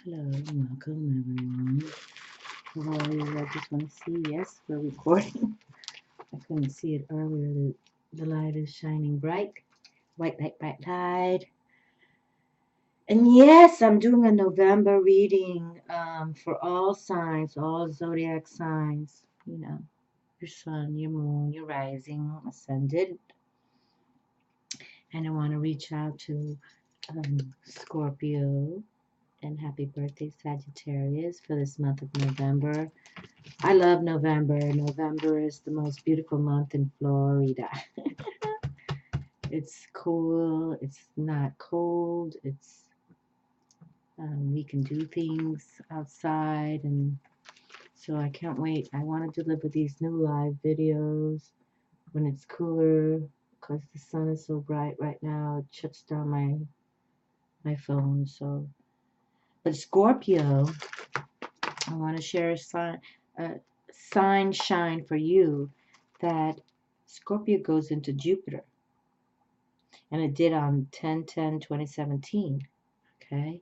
Hello, welcome everyone. How are you? I just want to see. Yes, we're recording. I couldn't see it earlier. The light is shining bright. White light, bright light. And yes, I'm doing a November reading for all signs, all zodiac signs. You know, your sun, your moon, your rising, ascended. And I want to reach out to Scorpio. And happy birthday, Sagittarius, for this month of November. I love November. November is the most beautiful month in Florida. It's cool. It's not cold. It's we can do things outside, and so I can't wait. I want to deliver these new live videos when it's cooler because the sun is so bright right now. It shuts down my phone. So, but Scorpio, I want to share a sign shine for you that Scorpio goes into Jupiter. And it did on 10/10/2017. Okay?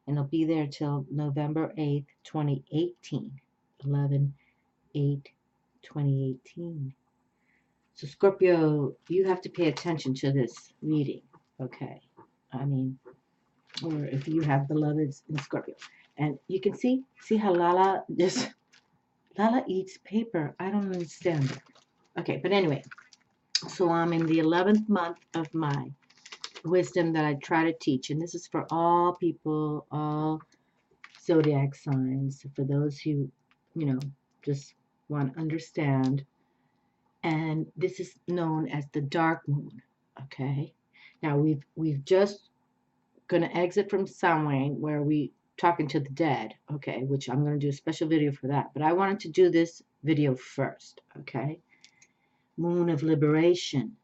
And it'll be there till November 8th, 2018. 11/8/2018. So Scorpio, you have to pay attention to this reading. Okay? I mean, or if you have beloveds in Scorpio. And you can see how Lala eats paper. I don't understand it. Okay, but anyway, so I'm in the 11th month of my wisdom that I try to teach, and this is for all people, all zodiac signs, for those who, just want to understand. And this is known as the dark moon. Okay, now we've just gonna exit from Samhain, where we talking to the dead. Okay, which I'm gonna do a special video for that, but I wanted to do this video first. Okay, moon of liberation.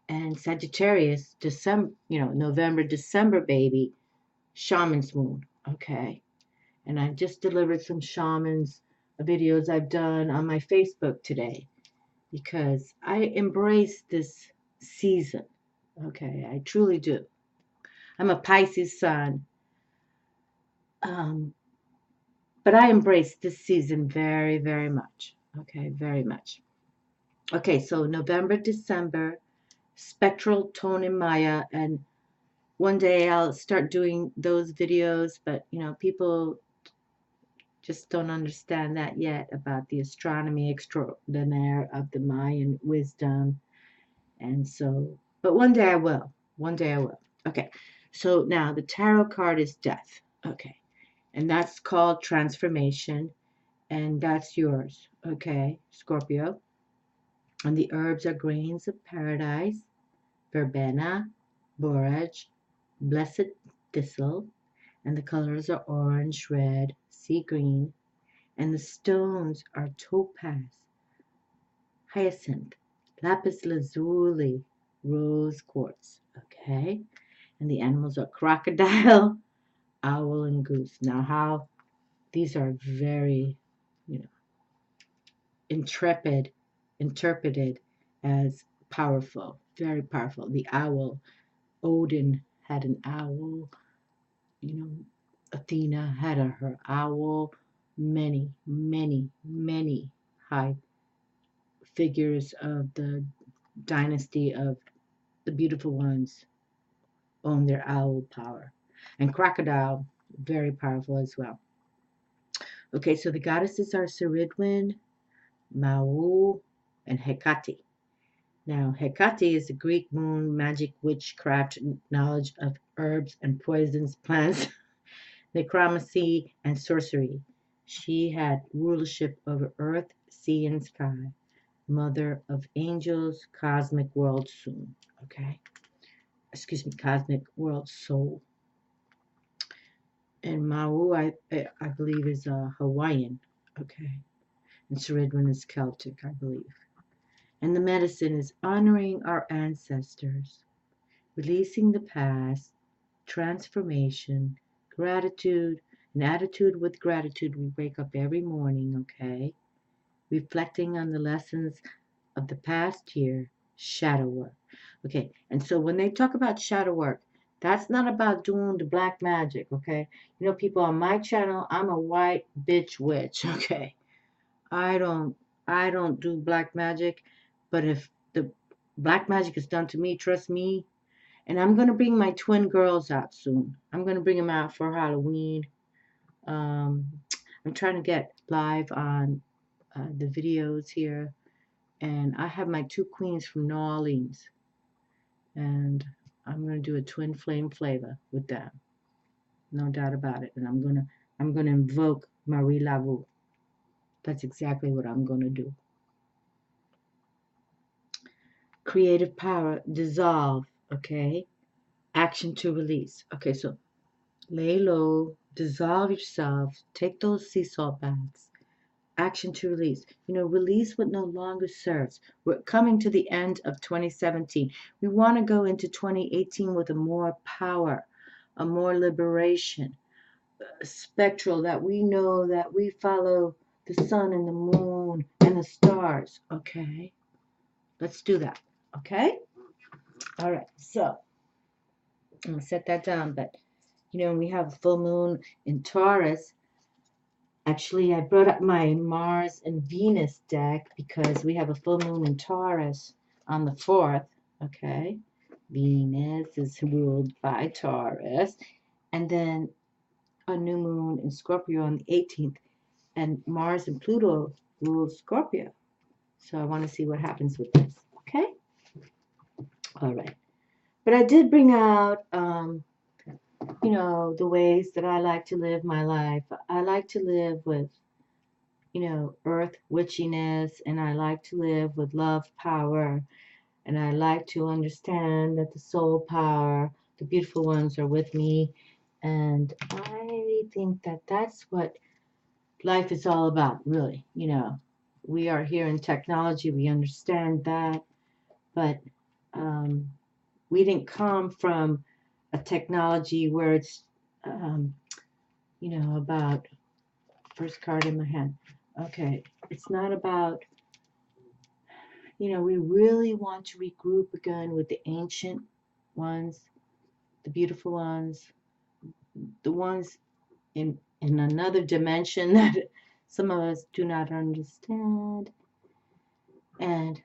And Sagittarius, December, November, December baby, shaman's moon. Okay. And I just delivered some shamans videos I've done on my Facebook today because I embrace this season. Okay. I truly do. I'm a Pisces sun. But I embrace this season very, very much. Okay. Very much. Okay. So November, December, spectral tone in Maya, and one day I'll start doing those videos, but people just don't understand that yet about the astronomy extraordinaire of the Mayan wisdom. And so, but one day I will. One day I will. Okay. So now the tarot card is death. Okay. And that's called transformation. And that's yours. Okay, Scorpio. And the herbs are grains of paradise, verbena, borage, blessed thistle, and the colors are orange, red, sea green, and the stones are topaz, hyacinth, lapis lazuli, rose quartz. Okay, and the animals are crocodile, owl, and goose. Now, how these are very, interpreted as powerful, very powerful. The owl, Odin had an owl. Athena had her owl. Many, many, many high figures of the dynasty of the beautiful ones own their owl power. And crocodile, very powerful as well. Okay, so the goddesses are Ceridwen, Mau, and Hecate. Now, Hecate is a Greek moon, magic, witchcraft, knowledge of herbs and poisons, plants, necromancy, and sorcery. She had rulership over earth, sea, and sky. Mother of angels, cosmic world soon. Okay. Excuse me, cosmic world soul. And Mau, I believe, is Hawaiian. Okay. And Ceridwen is Celtic, I believe. And the medicine is honoring our ancestors, releasing the past, transformation, gratitude, an attitude with gratitude. We wake up every morning, okay? Reflecting on the lessons of the past year, shadow work. Okay, and so when they talk about shadow work, That's not about doing the black magic, okay? You know, people on my channel, I'm a white bitch witch, okay? I don't I don't do black magic, but if the black magic is done to me, trust me. And I'm gonna bring my twin girls out soon. I'm gonna bring them out for Halloween. Um, I'm trying to get live on the videos here, and I have my two queens from New Orleans, and I'm gonna do a twin flame flavor with them, no doubt about it. And I'm gonna invoke Marie Laveau. That's exactly what I'm gonna do. Creative power, dissolve, okay? Action to release. Okay, so lay low, dissolve yourself, take those sea salt baths. Action to release. You know, release what no longer serves. We're coming to the end of 2017. We want to go into 2018 with a more power, a more liberation, spectral, that we know that we follow the sun and the moon and the stars. Okay? Let's do that. Okay? All right. So, I'm going to set that down. But, you know, we have a full moon in Taurus. Actually, I brought up my Mars and Venus deck because we have a full moon in Taurus on the 4th, okay? Venus is ruled by Taurus. And then a new moon in Scorpio on the 18th. And Mars and Pluto rule Scorpio. So I want to see what happens with this, okay? All right. But I did bring out, you know, the ways that I like to live my life. I like to live with, you know, earth witchiness, and I like to live with love power, and I like to understand that the soul power, the beautiful ones are with me, and I think that that's what life is all about, really. You know, we are here in technology, we understand that, but we didn't come from a technology where it's, you know, about, first card in my hand. Okay, it's not about, you know, we really want to regroup again with the ancient ones, the beautiful ones, the ones in another dimension that some of us do not understand. And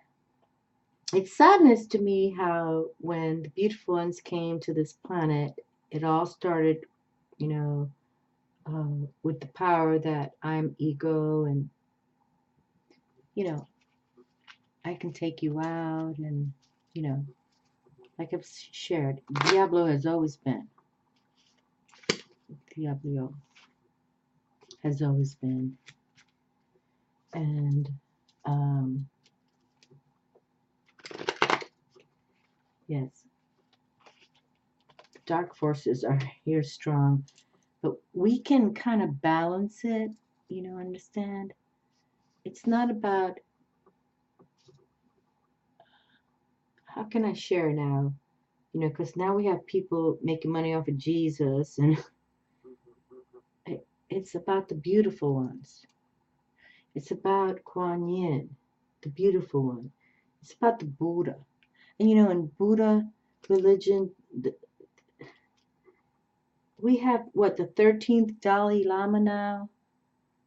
it's sadness to me how when the beautiful ones came to this planet, it all started, you know, with the power that I'm ego, and, you know, I can take you out, and, you know, like I've shared, Diablo has always been. Diablo has always been. And, yes, dark forces are here strong, but we can kind of balance it, you know, understand? It's not about, how can I share now? You know, because now we have people making money off of Jesus, and it's about the beautiful ones. It's about Kuan Yin, the beautiful one. It's about the Buddha. And, you know, in Buddha religion, we have, what, the 13th Dalai Lama now?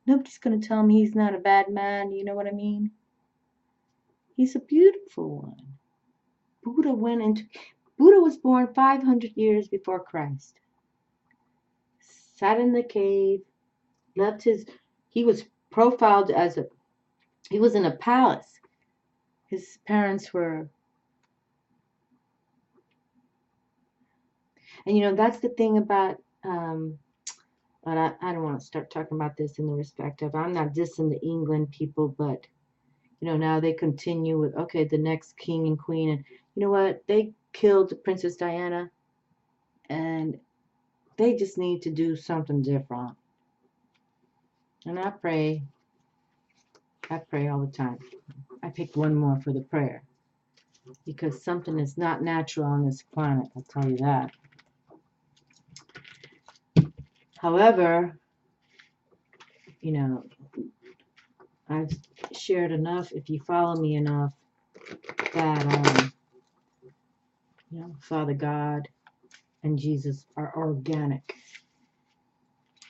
Nobody's going to tell me he's not a bad man, you know what I mean? He's a beautiful one. Buddha was born 500 years before Christ. Sat in the cave, he was profiled as he was in a palace. His parents were, and you know, that's the thing about, but I don't want to start talking about this in the respect of, I'm not dissing the England people, but, you know, now they continue with, okay, the next king and queen, and you know what, they killed Princess Diana, and they just need to do something different. And I pray all the time. I picked one more for the prayer, because something is not natural on this planet, I'll tell you that. However, you know, I've shared enough, if you follow me enough, that, you know, Father God, and Jesus are organic.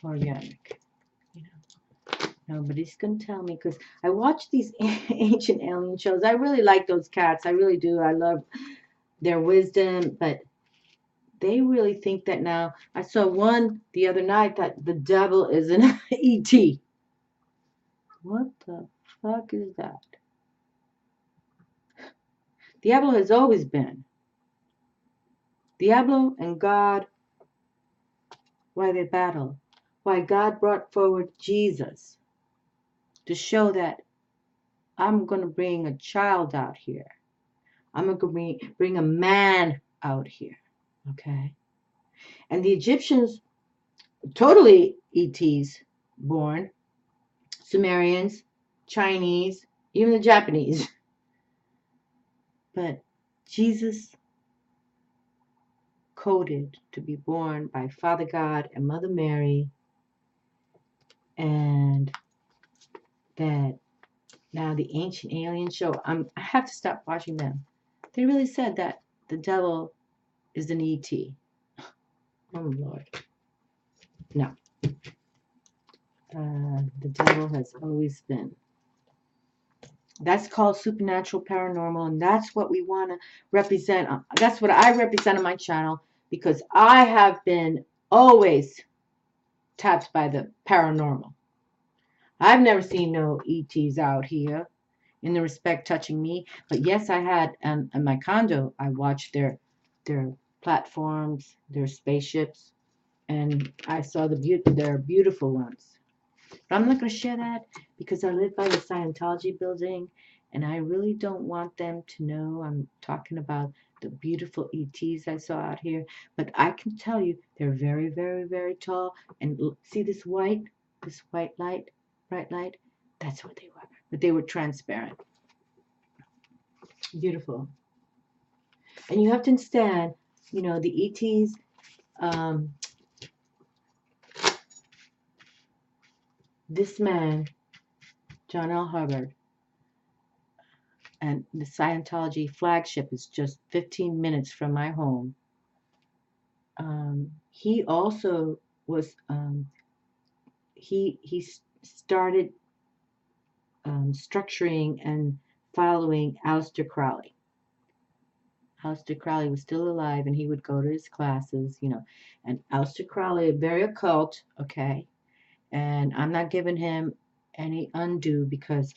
Organic. You know, nobody's gonna tell me, because I watch these ancient alien shows. I really like those cats. I really do. I love their wisdom, but they really think that now. I saw one the other night that the devil is an ET. What the fuck is that? Diablo has always been. Diablo and God, why they battle. Why God brought forward Jesus to show that I'm going to bring a child out here. I'm going to bring a man out here. Okay? And the Egyptians, totally ETs born, Sumerians, Chinese, even the Japanese. But Jesus coded to be born by Father God and Mother Mary, and that now the ancient alien show, I have to stop watching them. They really said that the devil is an ET. Oh Lord. No. The devil has always been. That's called supernatural, paranormal, and that's what we want to represent. That's what I represent on my channel, because I have been always tapped by the paranormal. I've never seen no ETs out here in the respect touching me, but yes, I had in my condo. I watched their platforms, their spaceships, and I saw their beautiful ones. But I'm not going to share that because I live by the Scientology building, and I really don't want them to know I'm talking about the beautiful ETs I saw out here. But I can tell you they're very, very, very tall. And see this white light, bright light? That's what they were. But they were transparent. Beautiful. And you have to understand, you know, the ETs, this man, John L. Hubbard, and the Scientology flagship is just 15 minutes from my home. He also was, he started structuring and following Aleister Crowley. Aleister Crowley was still alive, and he would go to his classes, you know. And Aleister Crowley, very occult, okay. And I'm not giving him any undue, because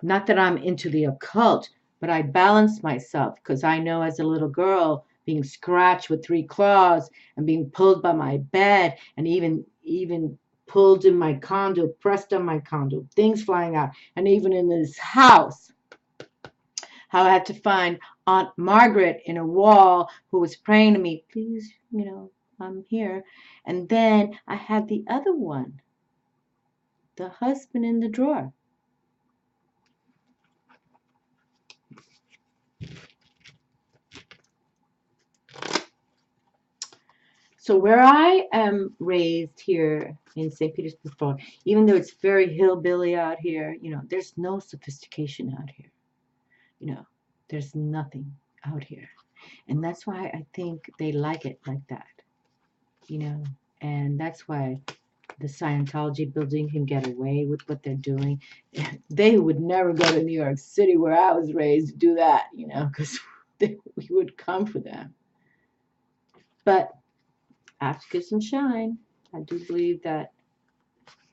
not that I'm into the occult, but I balance myself, because I know as a little girl being scratched with 3 claws and being pulled by my bed, and even pulled in my condo, pressed on my condo, things flying out, and even in this house, how I had to find Aunt Margaret in a wall who was praying to me, please, you know, I'm here. And then I had the other one, the husband in the drawer. So where I am raised here in St. Petersburg, Florida, even though it's very hillbilly out here, you know, there's no sophistication out here. You know, there's nothing out here. And that's why I think they like it like that. You know, and that's why the Scientology building can get away with what they're doing. They would never go to New York City, where I was raised, to do that, you know, because we would come for them. But after Kiss and Shine, I do believe that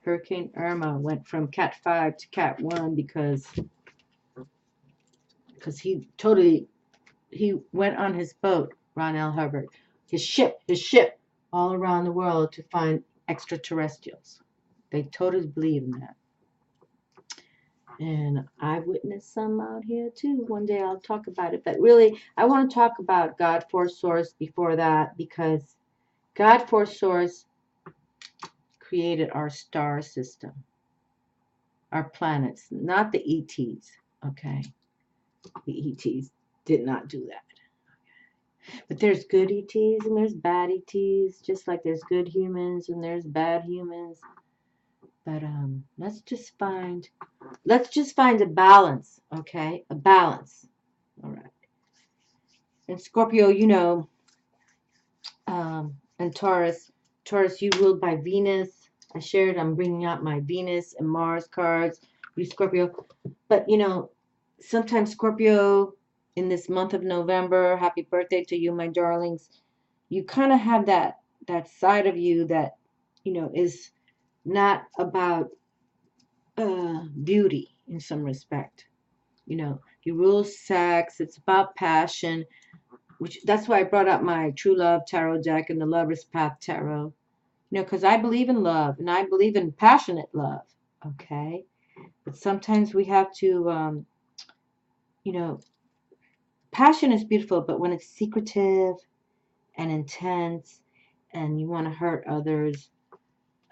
Hurricane Irma went from Cat 5 to Cat 1 because he went on his boat, Ron L. Hubbard, his ship, all around the world to find extraterrestrials. They totally believe in that. And I witnessed some out here too. One day I'll talk about it. But really, I want to talk about God, Force, Source before that, because God, Force, Source created our star system, our planets, not the ETs, okay? The ETs did not do that. But there's good ETs and there's bad ETs, just like there's good humans and there's bad humans. But let's just find a balance, okay? A balance. All right. And Scorpio, you know, And Taurus, you ruled by Venus. I shared, I'm bringing out my Venus and Mars cards. You Scorpio. But, you know, sometimes Scorpio, in this month of November, happy birthday to you, my darlings. You kind of have that side of you that, you know, is not about beauty in some respect. You know, you rule sex. It's about passion, which that's why I brought up my True Love Tarot deck and the Lover's Path Tarot. You know, because I believe in love and I believe in passionate love. Okay, but sometimes we have to, you know, passion is beautiful, but when it's secretive and intense, and you want to hurt others,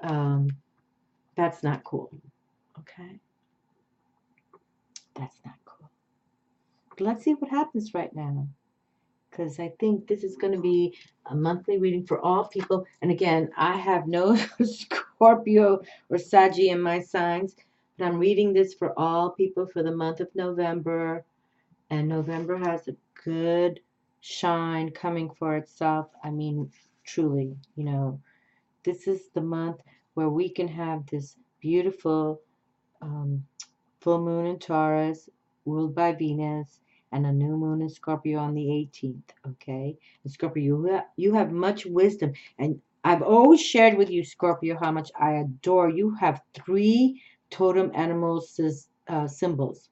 um, that's not cool. Okay, that's not cool. But let's see what happens right now, because I think this is going to be a monthly reading for all people. And again, I have no Scorpio or Saggy in my signs, but I'm reading this for all people for the month of November. And November has a good shine coming for itself. I mean, truly, you know, this is the month where we can have this beautiful full moon in Taurus, ruled by Venus, and a new moon in Scorpio on the 18th. Okay, and Scorpio, you have much wisdom, and I've always shared with you, Scorpio, how much I adore. You have 3 totem animals symbols.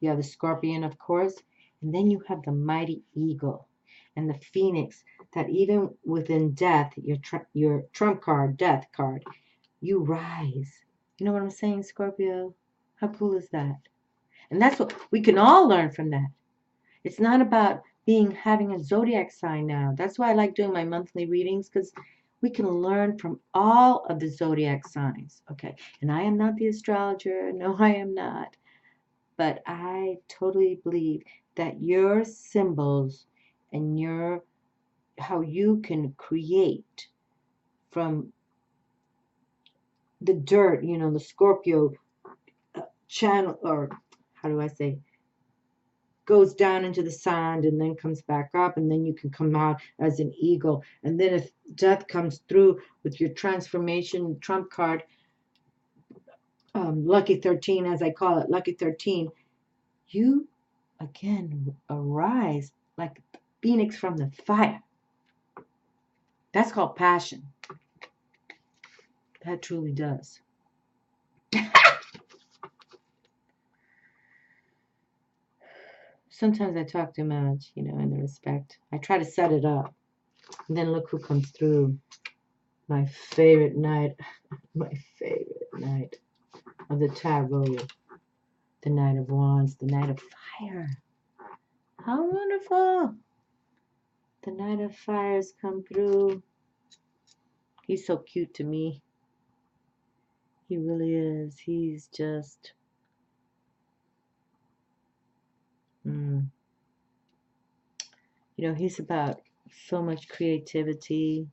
You have the scorpion, of course, and then you have the mighty eagle and the phoenix. That even within death, your trump card, death card, you rise. You know what I'm saying, Scorpio? How cool is that? And that's what we can all learn from that. It's not about having a zodiac sign now. That's why I like doing my monthly readings, because we can learn from all of the zodiac signs. Okay. And I am not the astrologer. No, I am not. But I totally believe that your symbols and how you can create from the dirt, you know, the Scorpio channel, or how do I say, goes down into the sand and then comes back up, and then you can come out as an eagle. And then if death comes through with your transformation trump card, lucky 13, as I call it, lucky 13, you again arise like the phoenix from the fire. That's called passion. That truly does. Sometimes I talk too much, you know, in the respect. I try to set it up. And then look who comes through. My favorite night. My favorite night of the tarot. The Knight of Wands. The Knight of Fire. How wonderful. The Knight of Fire has come through. He's so cute to me. He really is. He's just... You know, he's about so much creativity.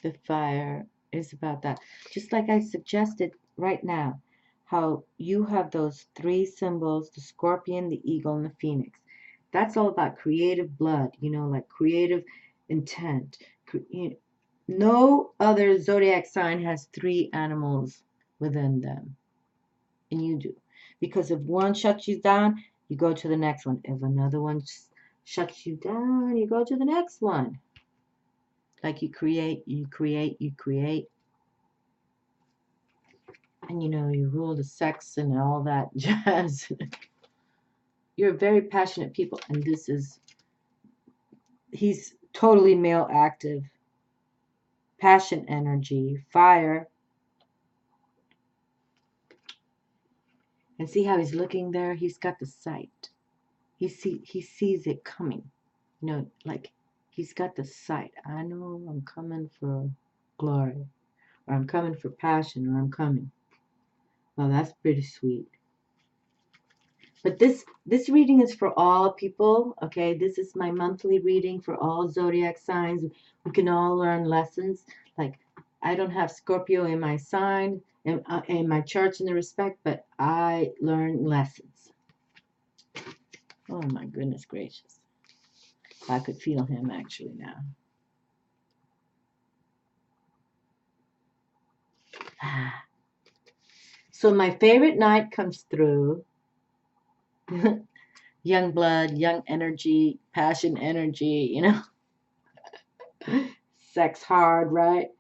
The fire is about that. Just like I suggested right now, how you have those 3 symbols, the scorpion, the eagle, and the phoenix. That's all about creative blood, you know, like creative intent. No other zodiac sign has 3 animals within them. And you do. Because if one shuts you down, you go to the next one. If another one shuts you down, you go to the next one. Like you create, you create, you create. And you know, you rule the sex and all that jazz. You're very passionate people. And he's totally male active. Passion energy, fire. And see how he's looking there? He's got the sight. He sees it coming. You know, like he's got the sight. I know I'm coming for glory, or I'm coming for passion, or I'm coming. Well, that's pretty sweet. But this reading is for all people, okay? This is my monthly reading for all zodiac signs. We can all learn lessons. Like, I don't have Scorpio in my sign, in my charts in the respect, but I learn lessons. Oh my goodness gracious. I could feel him actually now. So my favorite night comes through. Young blood, young energy, passion energy, you know. Sex hard, right?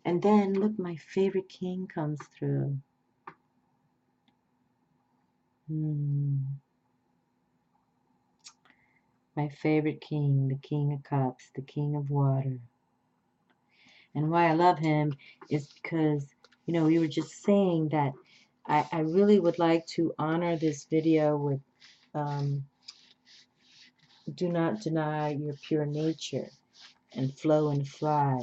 And then look, my favorite king comes through. My favorite king, the King of Cups, the King of Water. And why I love him is because, you know, we were just saying that I really would like to honor this video with do not deny your pure nature and flow and fly.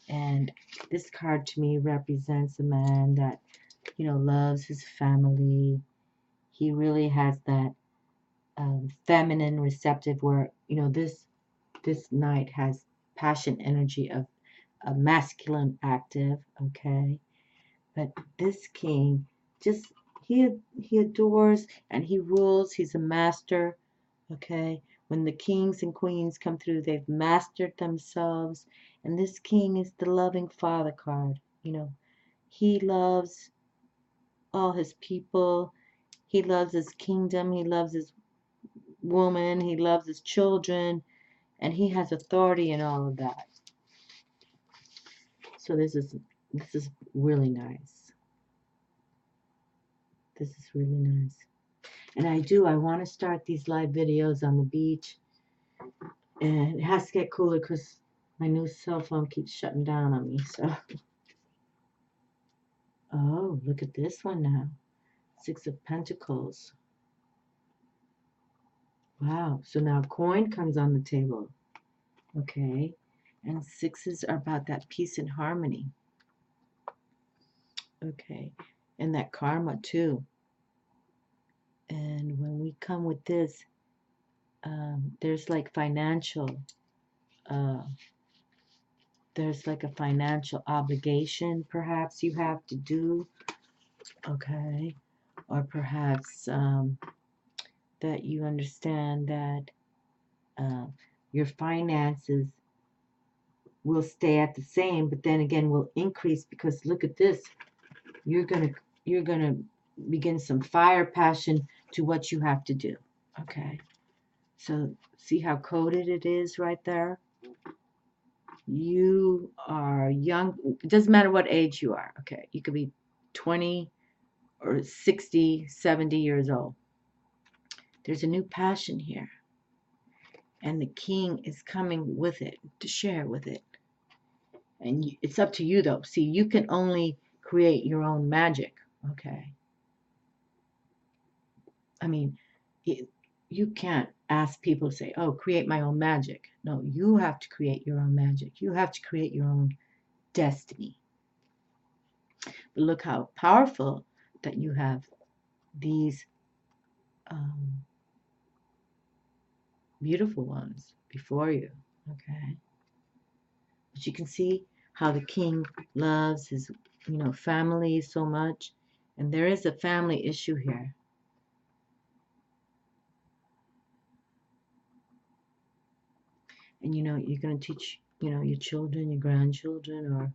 And this card to me represents a man that, you know, loves his family. He really has that feminine receptive where, you know, this night has passion energy of a masculine active, okay? But this king just he adores and he rules. He's a master, okay? When the kings and queens come through, they've mastered themselves. And this king is the loving father card, you know. He loves all his people. He loves his kingdom. He loves his woman. He loves his children. And he has authority in all of that. So this is really nice. This is really nice. And I want to start these live videos on the beach. And it has to get cooler because my new cell phone keeps shutting down on me. So, oh, look at this one now. 6 of Pentacles. Wow. So now coin comes on the table. Okay. And 6s are about that peace and harmony. Okay. And that karma too. And when we come with this, there's like financial, there's like a financial obligation perhaps you have to do, okay? Or perhaps that you understand that your finances will stay at the same, but then again will increase because look at this. You're gonna begin some fire passion to what you have to do, okay? So see how coded it is right there? You are young. It doesn't matter what age you are, okay? You could be 20 or 60, 70 years old. There's a new passion here. And the king is coming with it to share with it. And it's up to you, though. See, you can only create your own magic, okay? I mean, you can't ask people to say, oh, create my own magic. No, you have to create your own magic. You have to create your own destiny. But look how powerful that you have these beautiful ones before you, okay? But you can see how the king loves his, you know, family so much. And there is a family issue here. And, you know, you're going to teach, you know, your children, your grandchildren,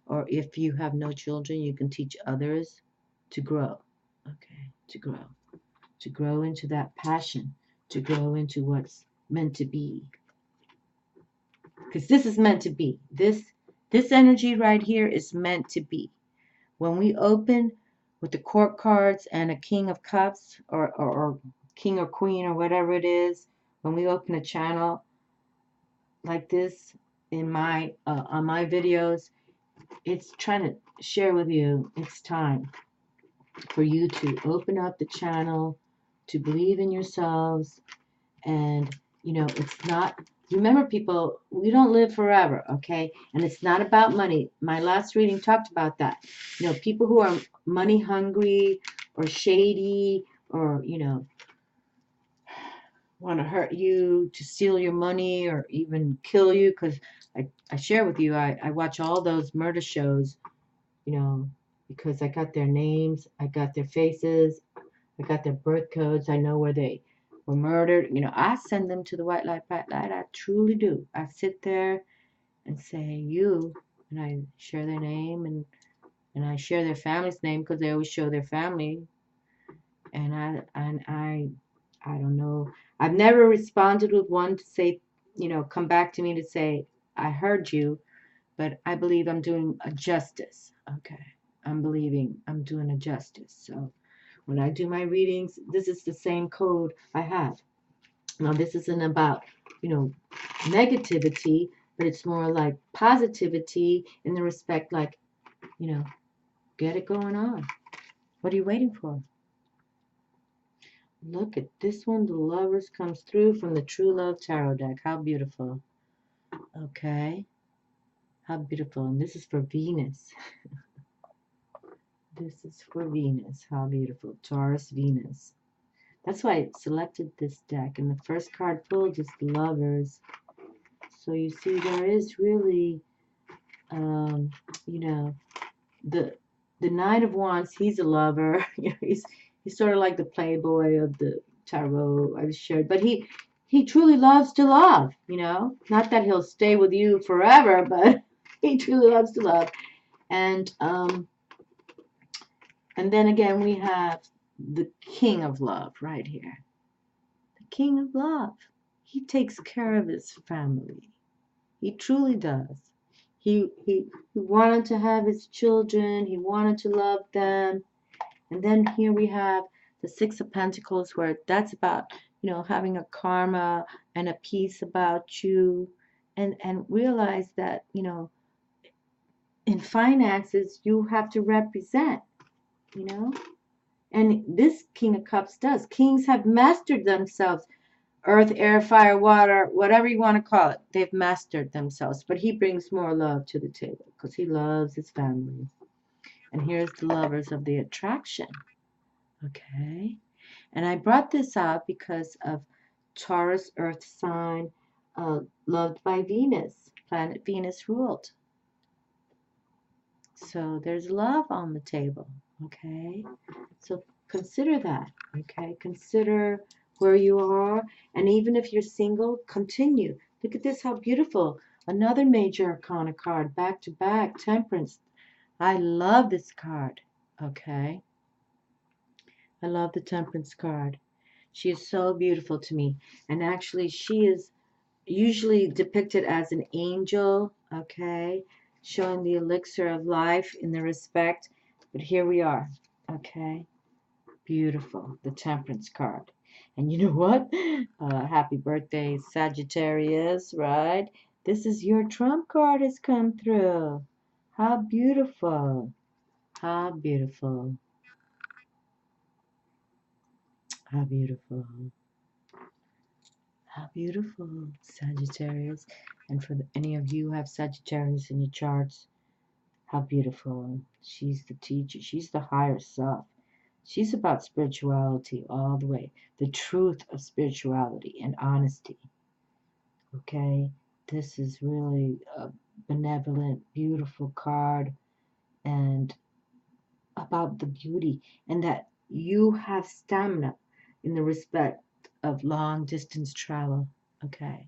or if you have no children, you can teach others to grow, okay? To grow into that passion, to grow into what's meant to be. Because this is meant to be. This energy right here is meant to be. When we open with the court cards and a king of cups or king or queen or whatever it is, when we open a channel like this in my on my videos, it's trying to share with you it's time for you to open up the channel, to believe in yourselves, and you know, it's not, remember people, we don't live forever, okay? And it's not about money. My last reading talked about that. You know, people who are money hungry or shady or, you know, want to hurt you, to steal your money or even kill you, because I share with you, I watch all those murder shows, you know, because I got their names, I got their faces, I got their birth codes, I know where were murdered, you know, I send them to the white light, bright light. I truly do. I sit there and say, you, and I share their name, and I share their family's name because they always show their family. And I don't know. I've never responded with one to say, you know, come back to me to say, I heard you, but I believe I'm doing a justice. Okay. I'm believing I'm doing a justice. So when I do my readings, this is the same code I have. Now, this isn't about, you know, negativity, but it's more like positivity in the respect, like, you know, get it going on. What are you waiting for? Look at this one. The Lovers comes through from the True Love Tarot deck. How beautiful. Okay. How beautiful. And this is for Venus. This is for Venus. How beautiful. Taurus, Venus. That's why I selected this deck. And the first card pulled is the Lovers. So you see there is really, you know, the Nine of Wands, he's a lover. You know, he's sort of like the playboy of the tarot I shared, but he truly loves to love, you know. Not that he'll stay with you forever, but he truly loves to love. And then again we have the King of Love right here. The King of Love. He takes care of his family. He truly does. He wanted to have his children. He wanted to love them. And then here we have the Six of Pentacles, where that's about, you know, having a karma and a peace about you. And realize that, you know, in finances, you have to represent, you know. And this King of Cups does. Kings have mastered themselves. Earth, air, fire, water, whatever you want to call it. They've mastered themselves. But he brings more love to the table because he loves his family. And here's the Lovers of the Attraction. Okay. And I brought this out because of Taurus Earth sign, loved by Venus. Planet Venus ruled. So there's love on the table. Okay. So consider that. Okay. Consider where you are, and even if you're single, continue. Look at this, how beautiful. Another major arcana card, back to back, Temperance. I love this card. Okay, I love the Temperance card. She is so beautiful to me, and actually she is usually depicted as an angel. Okay, showing the elixir of life in the respect, but here we are. Okay, beautiful, the Temperance card. And you know what? Happy birthday, Sagittarius, right? This is your trump card has come through. How beautiful. How beautiful. How beautiful. How beautiful, Sagittarius. And for any of you who have Sagittarius in your charts, how beautiful. She's the teacher. She's the higher self. She's about spirituality all the way. The truth of spirituality and honesty. Okay, this is really a benevolent, beautiful card, and about the beauty, and that you have stamina in the respect of long distance travel. Okay,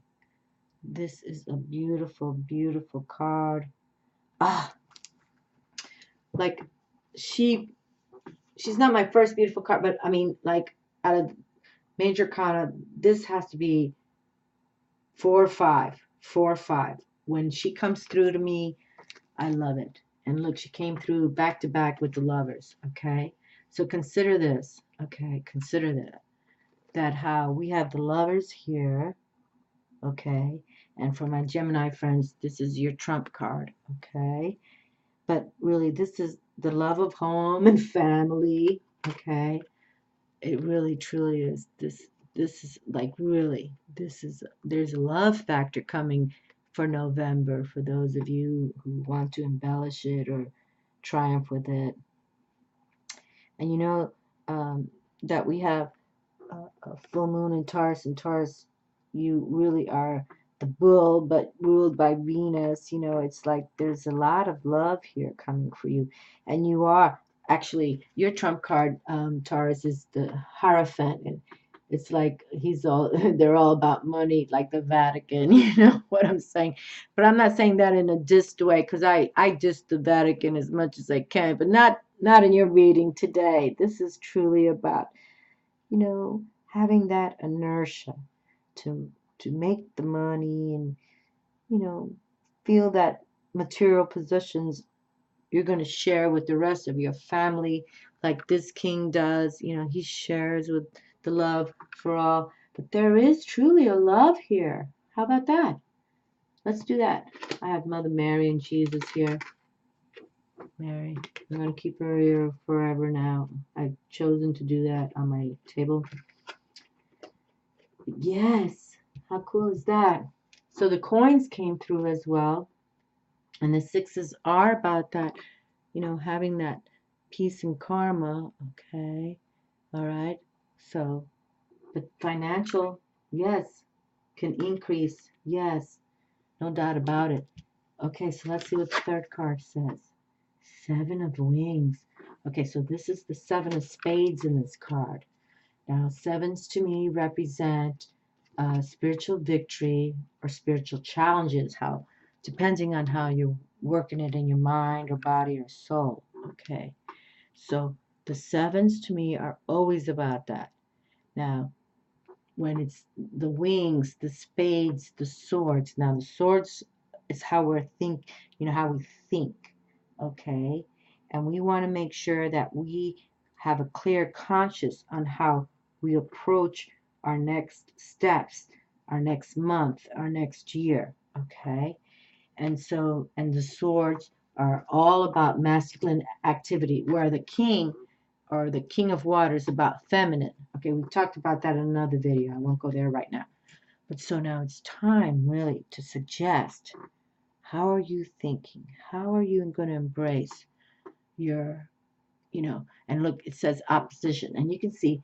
this is a beautiful, beautiful card. Ah, like she's not my first beautiful card, but I mean, like, out of major arcana, this has to be 4 or 5. 4 or 5. When she comes through to me, I love it. And look, she came through back to back with the Lovers. Okay, so consider this. Okay, consider that how we have the Lovers here. Okay, and for my Gemini friends, this is your trump card. Okay, but really, this is the love of home and family. Okay, it really truly is. This is like, really, there's a love factor coming for November for those of you who want to embellish it or triumph with it. And you know, that we have a full moon in Taurus, and Taurus, you really are the bull, but ruled by Venus. You know, it's like there's a lot of love here coming for you, and you are actually, your trump card, Taurus, is the Hierophant, and it's like he's all they're all about money, like the Vatican. You know what I'm saying? But I'm not saying that in a dissed way, because I diss the Vatican as much as I can, but not in your reading today. This is truly about, you know, having that inertia to make the money, and, you know, feel that material possessions you're going to share with the rest of your family, like this king does. You know, he shares with the love for all. But there is truly a love here. How about that? Let's do that. I have Mother Mary and Jesus here. Mary, I'm going to keep her here forever now. I've chosen to do that on my table. Yes. How cool is that? So the coins came through as well. And the sixes are about that, you know, having that peace and karma. Okay. All right. So, but financial, yes, can increase. Yes. No doubt about it. Okay. So let's see what the third card says. Seven of Wings. Okay. So this is the Seven of Spades in this card. Now, sevens to me represent spiritual victory or spiritual challenges, how, depending on how you're working it in your mind or body or soul. Okay, so the sevens to me are always about that. Now, when it's the wings, the spades, the swords. Now, the swords is how we're you know, how we think. Okay, and we want to make sure that we have a clear conscience on how we approach our next steps, our next month, our next year. Okay, and so, and the swords are all about masculine activity, where the king or the king of water is about feminine. Okay, we talked about that in another video. I won't go there right now. But so now it's time really to suggest, how are you thinking? How are you going to embrace your, you know, and look, it says opposition. And you can see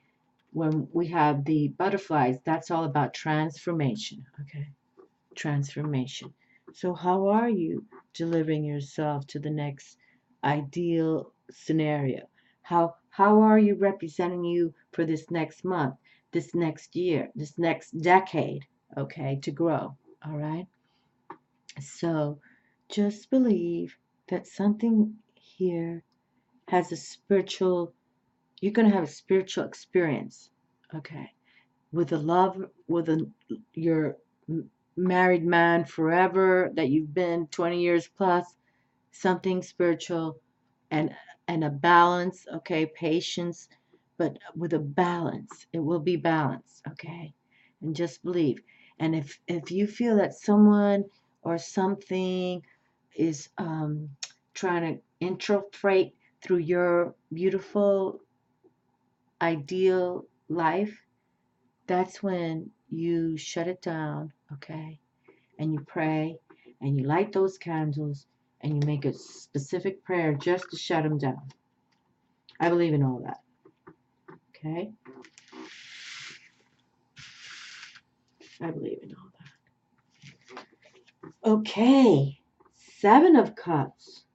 when we have the butterflies, that's all about transformation. Okay, transformation. So how are you delivering yourself to the next ideal scenario? How are you representing you for this next month, this next year, this next decade, okay, to grow, all right? So just believe that something here has a spiritual, you're going to have a spiritual experience, okay, with a love, with your married man forever that you've been 20 years plus, something spiritual, and a balance, okay, patience, but with a balance. It will be balanced, okay? And just believe. And if you feel that someone or something is trying to infiltrate through your beautiful ideal life, that's when you shut it down, okay? And you pray and you light those candles and you make a specific prayer just to shut them down. I believe in all that, okay? I believe in all that. Okay, Seven of Cups.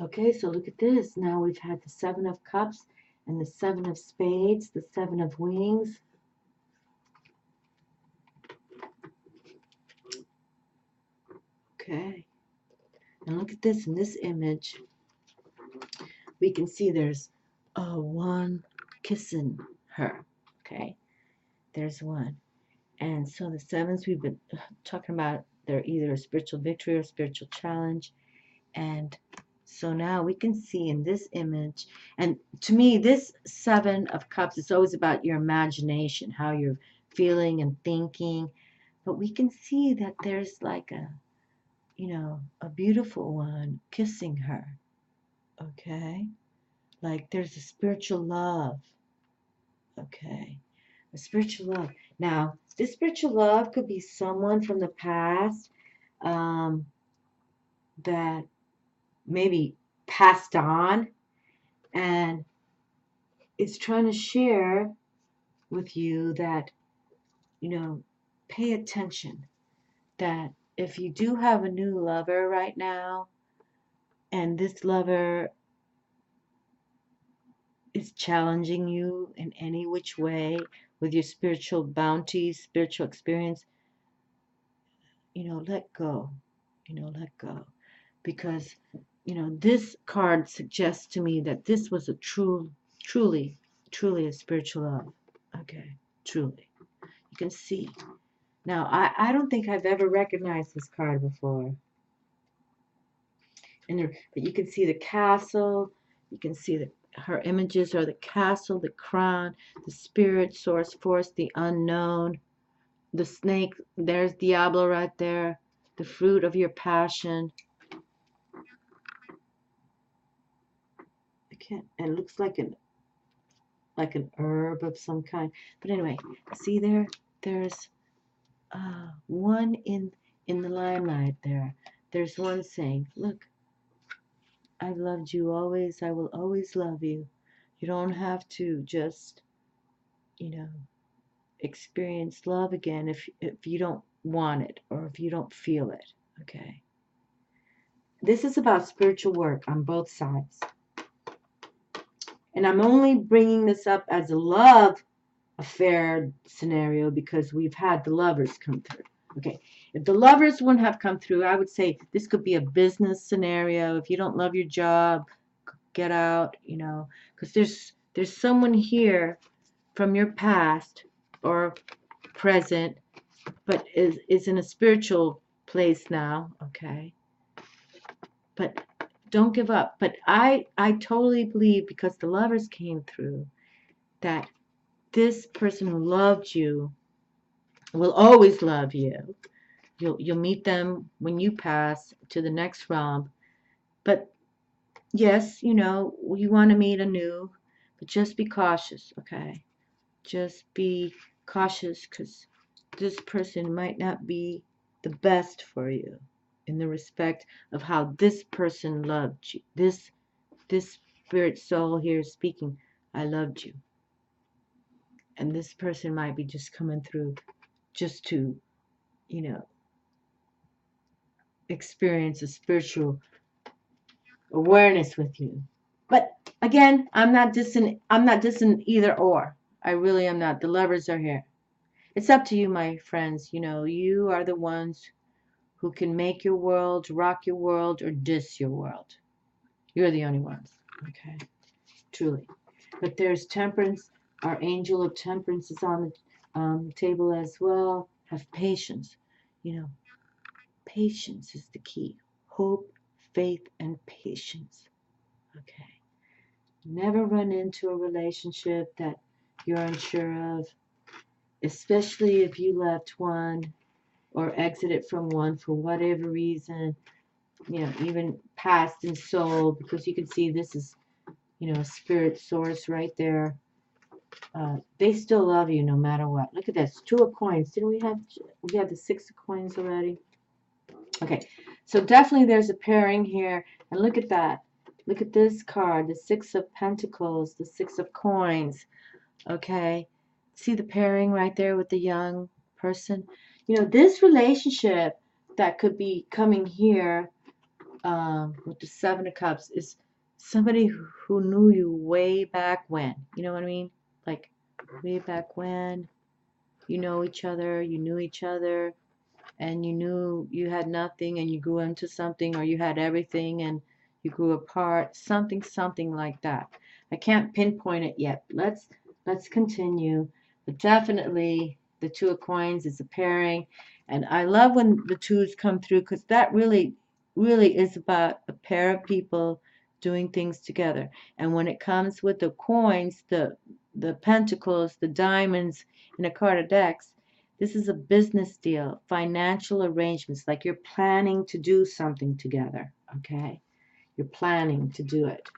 Okay, so look at this. Now we've had the Seven of Cups and the Seven of Spades, the Seven of Wings. Okay, and look at this. In this image, we can see there's one kissing her. Okay, there's one. And so the sevens we've been talking about, they're either a spiritual victory or a spiritual challenge. And so now we can see in this image, and to me, this Seven of Cups is always about your imagination, how you're feeling and thinking. But we can see that there's like a, you know, a beautiful one kissing her. Okay? Like there's a spiritual love. Okay? A spiritual love. Now, this spiritual love could be someone from the past that maybe passed on and is trying to share with you that, you know, pay attention. That if you do have a new lover right now, and this lover is challenging you in any which way, with your spiritual bounty, spiritual experience, let go. Let go. Because, this card suggests to me that this was a truly a spiritual love. Okay, truly. You can see. Now, I don't think I've ever recognized this card before. But you can see the castle. You can see her images are the castle, the crown, the spirit, source, force, the unknown, the snake. There's Diablo right there. The fruit of your passion. And it looks like an herb of some kind. But anyway, see there's one in the limelight there. There's one saying, look, I've loved you always. I will always love you. You don't have to just, experience love again if you don't want it or if you don't feel it. Okay. This is about spiritual work on both sides. And I'm only bringing this up as a love affair scenario because we've had the lovers come through. Okay, if the lovers wouldn't have come through, I would say this could be a business scenario. If you don't love your job, get out, because there's someone here from your past or present, but is in a spiritual place now. Okay, but don't give up. But I totally believe, because the lovers came through, that this person who loved you will always love you. You'll meet them when you pass to the next realm. But yes, you want to meet anew, but just be cautious, okay? Just be cautious, because this person might not be the best for you in the respect of how this person loved you. This spirit soul here is speaking, I loved you. And this person might be just coming through just to, experience a spiritual awareness with you. But again, I'm not dissing either or. I really am not. The lovers are here. It's up to you, my friends. You are the ones who can make your world, rock your world, or diss your world. You're the only ones. Okay? Truly. But there's Temperance. Our angel of Temperance is on the table as well. Have patience. Patience is the key. Hope, faith, and patience. Okay. Never run into a relationship that you're unsure of, especially if you left one or exited from one for whatever reason, even past and soul, because you can see this is, a spirit source right there. They still love you no matter what. Look at this. 2 of coins. Didn't we have the 6 of coins already? Okay, so definitely there's a pairing here. And look at that. Look at this card, the 6 of Pentacles, the 6 of Coins. Okay, see the pairing right there with the young person? This relationship that could be coming here with the 7 of Cups is somebody who knew you way back when. You know what I mean? Like, way back when. You know each other, you knew each other, and you knew you had nothing and you grew into something, or you had everything and you grew apart, something like that. I can't pinpoint it yet. Let's continue. But definitely the 2 of Coins is a pairing, and I love when the 2s come through, because that really is about a pair of people doing things together. And when it comes with the coins, the pentacles, the diamonds in a card of decks, this is a business deal, financial arrangements, like you're planning to do something together, okay? You're planning to do it.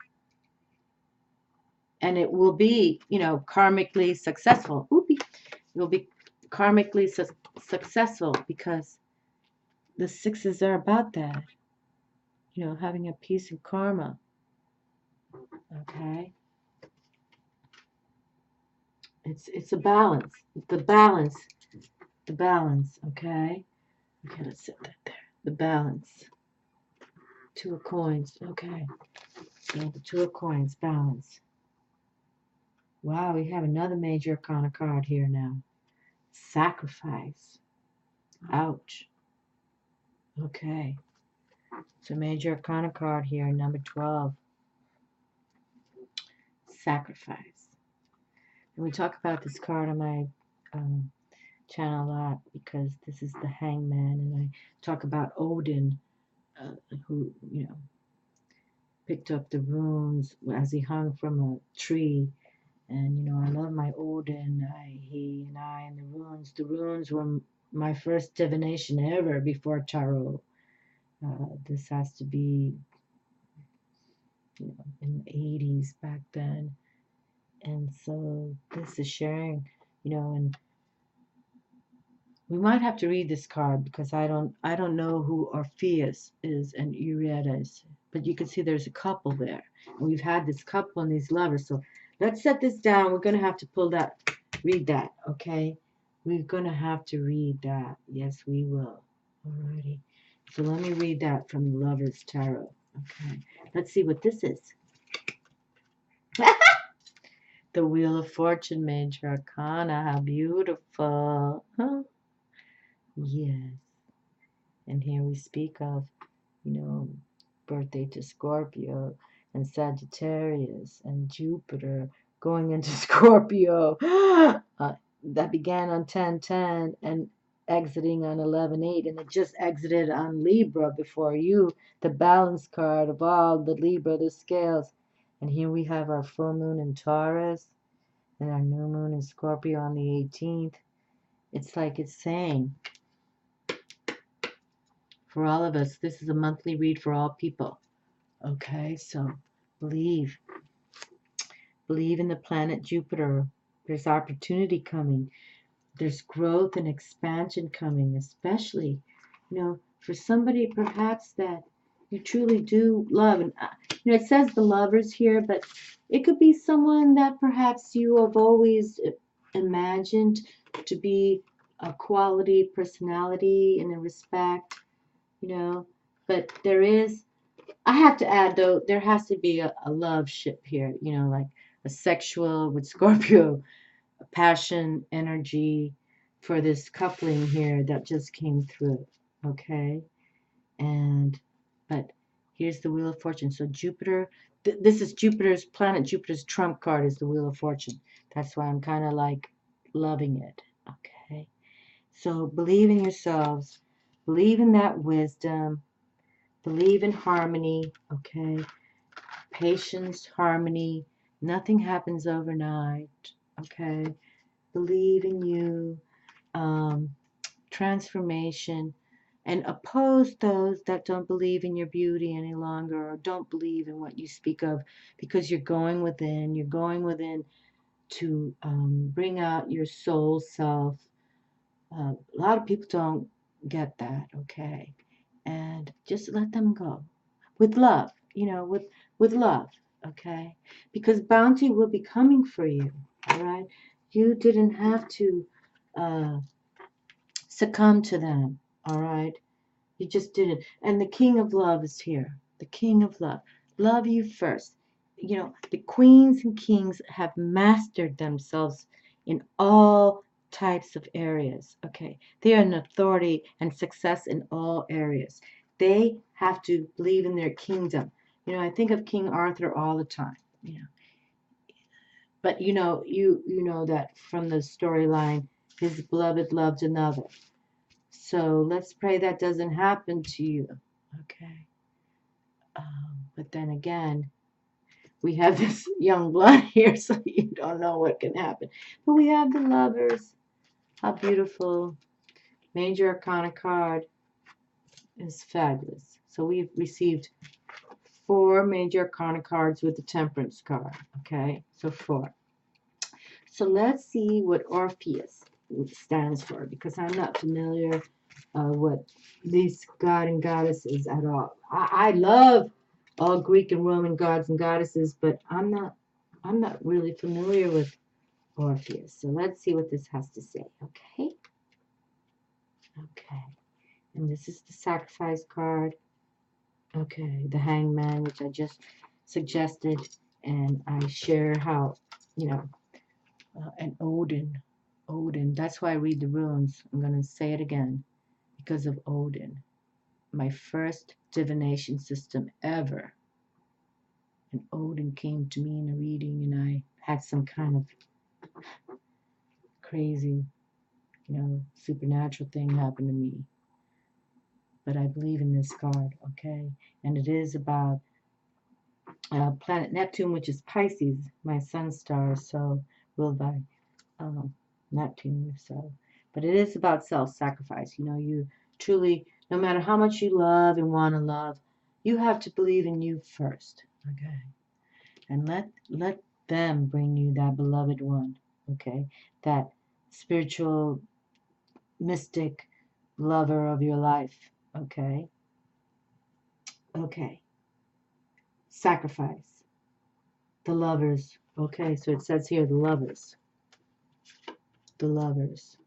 And it will be, karmically successful. Oopie. It will be karmically successful, because the 6s are about that. Having a piece of karma, okay? It's a balance. The balance, okay? Okay, let's set that there. The balance. 2 of Coins, okay. So the 2 of Coins, balance. Wow, we have another major arcana card here now. Sacrifice. Ouch. Okay. So major arcana card here, number 12. Sacrifice. And we talk about this card on my channel a lot because this is the Hangman, and I talk about Odin, who, picked up the runes as he hung from a tree. And, I love my Odin, he and I, and the runes. The runes were my first divination ever before tarot. This has to be, in the 80s back then. And so this is sharing, and we might have to read this card because I don't know who Orpheus is and Eurydice is. But you can see there's a couple there. And we've had this couple and these lovers. So let's set this down. We're going to have to read that, okay? We're going to have to read that. Yes, we will. Alrighty. So let me read that from the Lover's Tarot. Okay. Let's see what this is. The Wheel of Fortune, Major Arcana. How beautiful. Huh? Yes. And here we speak of, birthday to Scorpio and Sagittarius and Jupiter going into Scorpio. That began on 10/10 and exiting on 11/8, and it just exited on Libra before you, the balance card of all the Libra, the scales. And here we have our full moon in Taurus and our new moon in Scorpio on the 18th. It's like it's saying, for all of us, this is a monthly read for all people. Okay, so believe in the planet Jupiter. There's opportunity coming. There's growth and expansion coming, especially, for somebody perhaps that you truly do love. And, it says the lovers here, but it could be someone that perhaps you have always imagined to be a quality personality and a respect, but I have to add, though, there has to be a love ship here, like a sexual with Scorpio, a passion, energy for this coupling here that just came through, okay? But here's the Wheel of Fortune. So Jupiter, this is Jupiter's trump card is the Wheel of Fortune. That's why I'm kind of like loving it, okay? So believe in yourselves, believe in that wisdom, believe in harmony, okay? Patience, harmony. Nothing happens overnight, okay? Believe in you. Transformation. And oppose those that don't believe in your beauty any longer or don't believe in what you speak of, because you're going within. You're going within to bring out your soul self. A lot of people don't get that, okay? And just let them go with love, with love, okay? Because bounty will be coming for you, all right? You didn't have to succumb to them, all right? You just didn't. And the King of Love is here. The King of Love. Love you first. The queens and kings have mastered themselves in all types of areas, okay? They are an authority and success in all areas. They have to believe in their kingdom. I think of King Arthur all the time, But you know that from the storyline, his beloved loved another. So let's pray that doesn't happen to you, okay? But then again, we have this young blood here, so you don't know what can happen. But we have the lovers. How beautiful. Major Arcana card is fabulous. So we've received 4 major Arcana cards with the Temperance card, okay? So 4. So let's see what Orpheus stands for, because I'm not familiar with these god and goddesses at all. I love all Greek and Roman gods and goddesses, but I'm not really familiar with Orpheus. So let's see what this has to say, okay? Okay. And this is the sacrifice card. Okay, the Hangman, which I just suggested, and I share how, And Odin. Odin. That's why I read the runes. I'm going to say it again because of Odin. My first divination system ever. And Odin came to me in a reading, and I had some kind of crazy, supernatural thing happen to me. But I believe in this card, okay? And it is about planet Neptune, which is Pisces, my sun star, so ruled by Neptune. So, but it is about self-sacrifice. You truly, no matter how much you love and want to love, you have to believe in you first, okay? And let them bring you that beloved one, okay? That spiritual, mystic lover of your life, okay? Okay. Sacrifice. The lovers. Okay, so it says here the lovers. The lovers.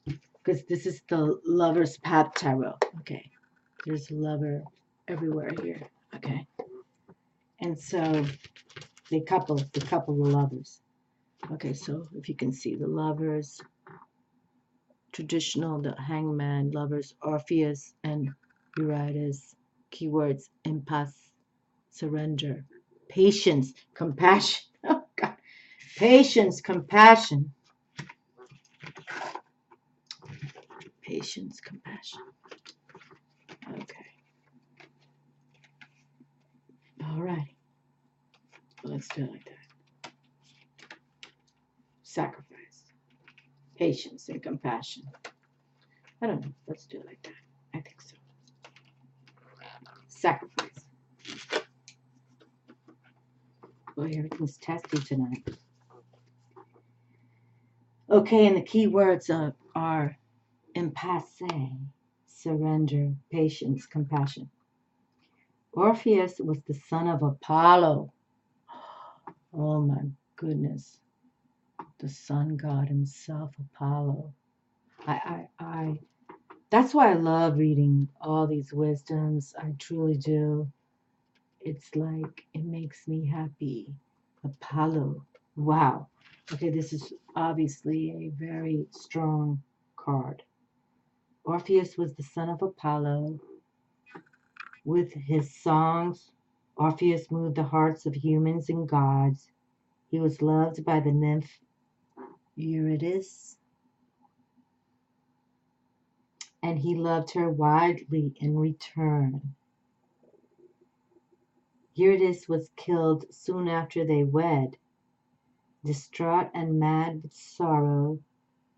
Because this is the lover's path tarot. Okay. There's a lover everywhere here. Okay. And so they couple the lovers. Okay, so if you can see the lovers, traditional, the hangman, lovers, Orpheus and Eurydice. Keywords: impasse, surrender, patience, compassion. Oh God. Patience, compassion. Patience, compassion. Okay. All right. Let's do it like that. Sacrifice, patience, and compassion. I don't know. Let's do it like that. I think so. Sacrifice. Boy, everything's testy tonight. Okay, and the key words are impasse, surrender, patience, compassion. Orpheus was the son of Apollo. Oh my goodness. The sun god himself, Apollo. That's why I love reading all these wisdoms. I truly do. It's like, it makes me happy. Apollo. Wow. Okay, this is obviously a very strong card. Orpheus was the son of Apollo. With his songs, Orpheus moved the hearts of humans and gods. He was loved by the nymph Eurydice, and he loved her wildly in return. Eurydice was killed soon after they wed. Distraught and mad with sorrow,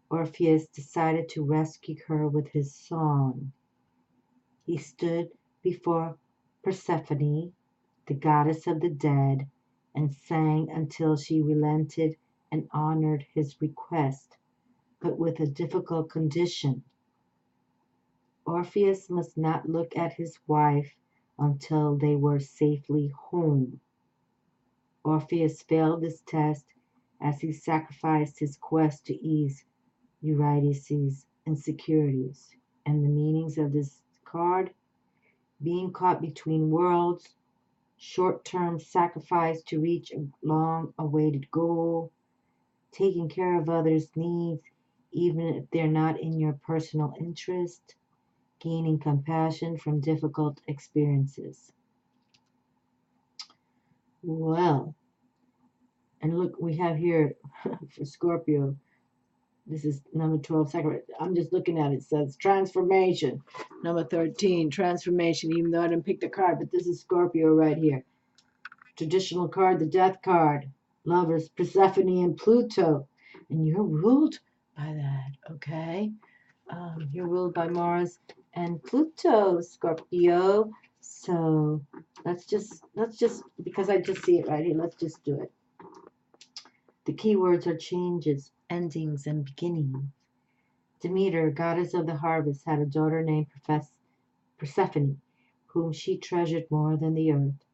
Orpheus decided to rescue her with his song. He stood before Persephone, the goddess of the dead, and sang until she relented and honored his request, but with a difficult condition. Orpheus must not look at his wife until they were safely home. Orpheus failed this test as he sacrificed his quest to ease Eurydice's insecurities. And the meanings of this card: being caught between worlds, short-term sacrifice to reach a long-awaited goal, taking care of others' needs even if they're not in your personal interest, gaining compassion from difficult experiences. Well, and look, we have here for Scorpio, this is number 12, second. I'm just looking at it. It says transformation. Number 13, transformation, even though I didn't pick the card, but this is Scorpio right here. Traditional card, the death card. Lovers, Persephone and Pluto. And you're ruled by that, okay? You're ruled by Mars and Pluto, Scorpio. So let's just, because I just see it right here, let's just do it. The key words are changes, endings, and beginnings. Demeter, goddess of the harvest, had a daughter named Persephone, whom she treasured more than the earth.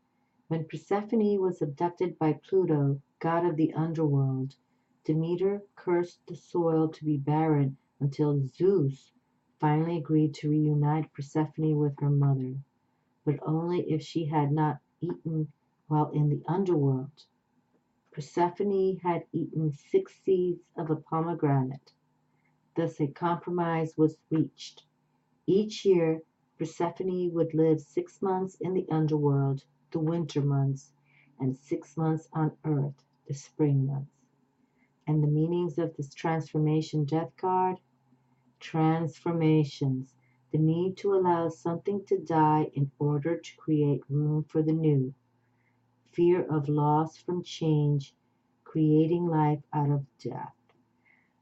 When Persephone was abducted by Pluto, god of the underworld, Demeter cursed the soil to be barren until Zeus finally agreed to reunite Persephone with her mother, but only if she had not eaten while in the underworld. Persephone had eaten 6 seeds of a pomegranate. Thus a compromise was reached. Each year, Persephone would live 6 months in the underworld, the winter months, and 6 months on earth, the spring months. And the meanings of this transformation death card? Transformations, the need to allow something to die in order to create room for the new. Fear of loss from change, creating life out of death.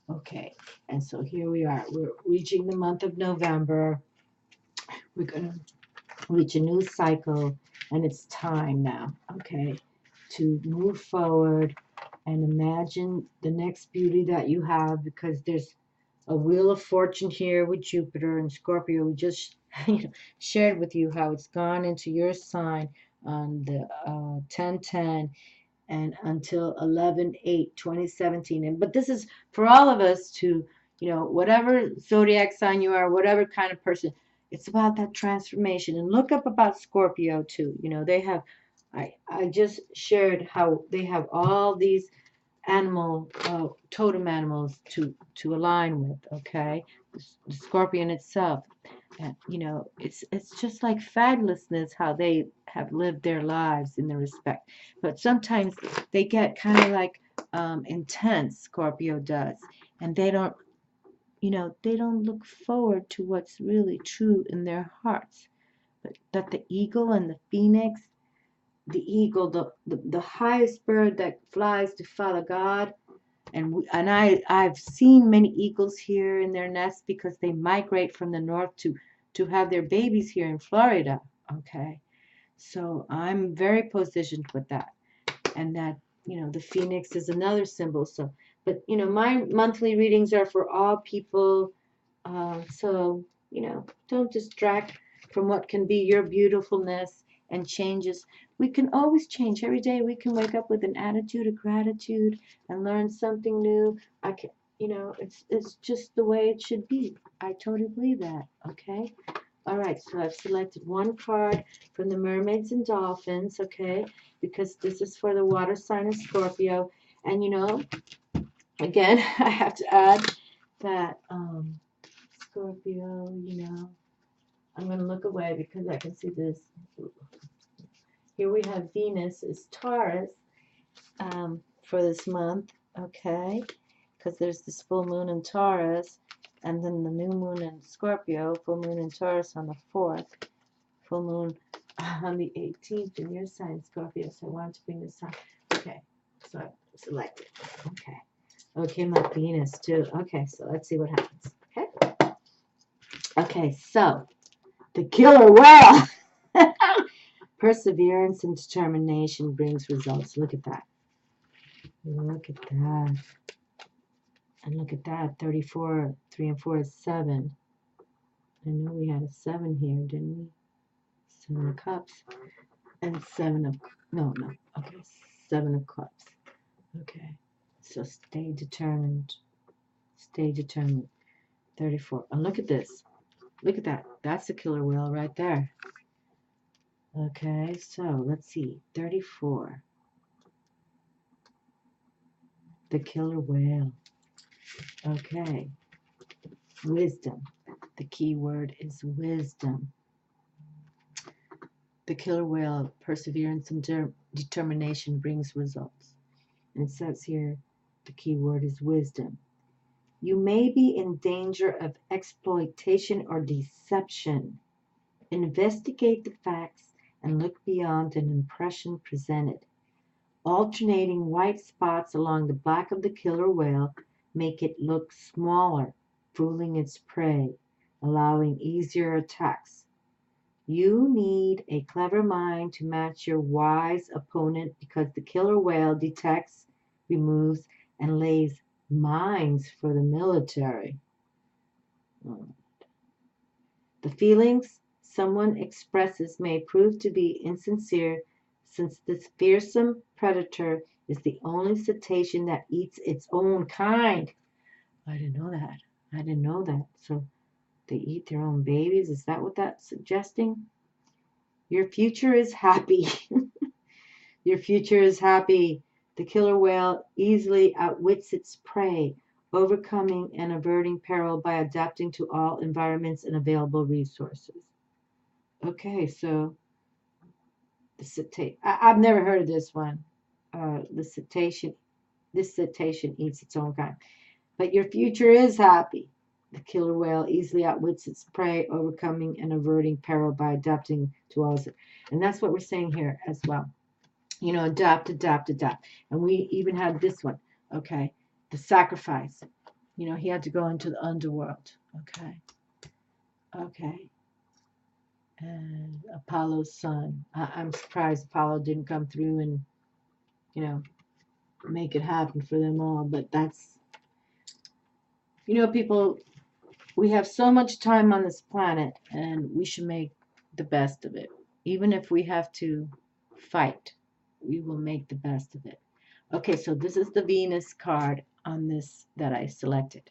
Okay, and so here we are. We're reaching the month of November. We're going to reach a new cycle, and it's time now, okay, to move forward and imagine the next beauty that you have, because there's a wheel of fortune here with Jupiter and Scorpio. We just shared with you how it's gone into your sign on the 10/10 and until 11/8/2017. And but this is for all of us to, whatever zodiac sign you are, whatever kind of person, it's about that transformation. And look up about Scorpio too. They have, I just shared how they have all these animal totem animals to align with. Okay, the scorpion itself, and it's just like fabulousness how they have lived their lives in the respect. But sometimes they get kind of like intense. Scorpio does, and they don't look forward to what's really true in their hearts. But that the eagle and the phoenix, the eagle, the highest bird that flies to follow God. And I've seen many eagles here in their nests because they migrate from the north to have their babies here in Florida. Okay, so I'm very positioned with that, and that the phoenix is another symbol. So, but my monthly readings are for all people. So don't distract from what can be your beautifulness and changes. We can always change every day. We can wake up with an attitude of gratitude and learn something new. I can, it's just the way it should be. I totally believe that. Okay. All right. So I've selected one card from the Mermaids and Dolphins. Okay, because this is for the water sign of Scorpio. And again, I have to add that Scorpio, I'm going to look away because I can see this. Here we have Venus is Taurus for this month, okay? Because there's this full moon in Taurus, and then the new moon in Scorpio, full moon in Taurus on the 4th, full moon on the 18th in your sign, Scorpio. So I wanted to bring this up. Okay, so I selected. Okay. Okay, my Venus too. Okay, so let's see what happens. Okay. Okay, so the killer whale. Perseverance and determination brings results. Look at that. Look at that. And look at that. 34, 3 and 4 is 7. I know we had a 7 here, didn't we? 7 of cups. And 7 of, no. Okay, 7 of cups. Okay. So stay determined. Stay determined. 34. And look at this. Look at that. That's the killer whale right there. Okay, so let's see. 34. The killer whale. Okay. Wisdom. The key word is wisdom. The killer whale, perseverance and determination brings results. And it says here, the key word is wisdom. You may be in danger of exploitation or deception. Investigate the facts and look beyond an impression presented. Alternating white spots along the back of the killer whale make it look smaller, fooling its prey, allowing easier attacks. You need a clever mind to match your wise opponent because the killer whale detects, removes, and lays mines for the military. The feelings someone expresses may prove to be insincere, since this fearsome predator is the only cetacean that eats its own kind. I didn't know that. I didn't know that. So they eat their own babies? Is that what that's suggesting? Your future is happy. Your future is happy. The killer whale easily outwits its prey, overcoming and averting peril by adapting to all environments and available resources. Okay, so the cetacean. I've never heard of this one. The cetacean. This cetacean eats its own kind. But your future is happy. The killer whale easily outwits its prey, overcoming and averting peril by adapting to all. And that's what we're saying here as well. You know, adapt, adapt, adapt. And we even had this one. Okay, the sacrifice. You know, he had to go into the underworld. Okay, okay. And Apollo's son. I'm surprised Apollo didn't come through and, you know, make it happen for them all. But that's, you know, people, we have so much time on this planet and we should make the best of it. Even if we have to fight, we will make the best of it. Okay, so this is the Venus card on this that I selected.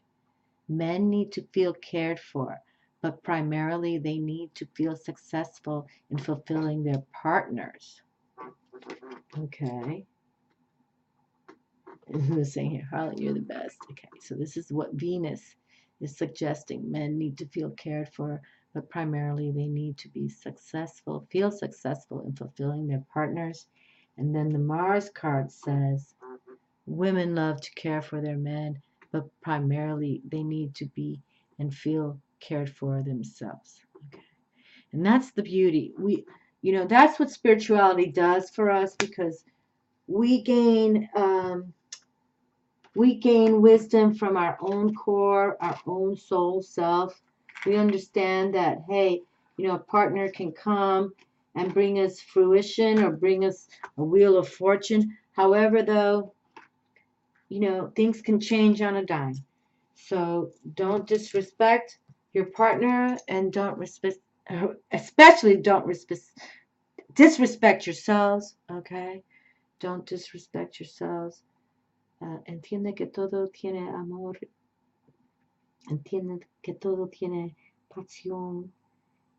Men need to feel cared for, but primarily they need to feel successful in fulfilling their partners. Okay. Who's saying here, Harlan, you're the best. Okay, so this is what Venus is suggesting. Men need to feel cared for, but primarily they need to be successful, feel successful in fulfilling their partners. And then the Mars card says, women love to care for their men, but primarily they need to be and feel cared for themselves. Okay. And that's the beauty. You know, that's what spirituality does for us, because we gain wisdom from our own core, our own soul self. We understand that, hey, you know, a partner can come and bring us fruition or bring us a wheel of fortune. However, though, you know, things can change on a dime. So don't disrespect your partner, and don't respect, especially don't disrespect yourselves, okay? Don't disrespect yourselves. Entiende que todo tiene amor, entiende que todo tiene pasión,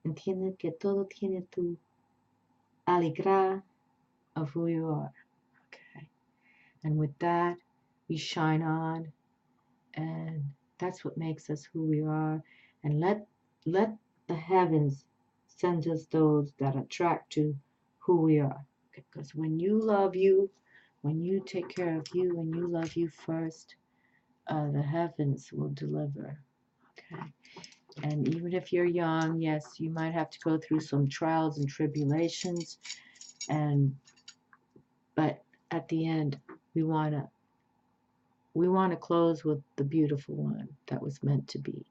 entiende que todo tiene tu alegría of who you are, okay? And with that, we shine on, and that's what makes us who we are. And let the heavens send us those that attract to who we are. Because when you love you, when you take care of you, when you love you first, the heavens will deliver. Okay. And even if you're young, yes, you might have to go through some trials and tribulations, but at the end, we want to close with the beautiful one that was meant to be.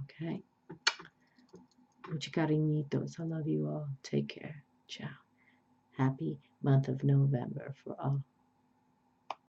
Okay? Muchos cariñitos. I love you all. Take care. Ciao. Happy month of November for all.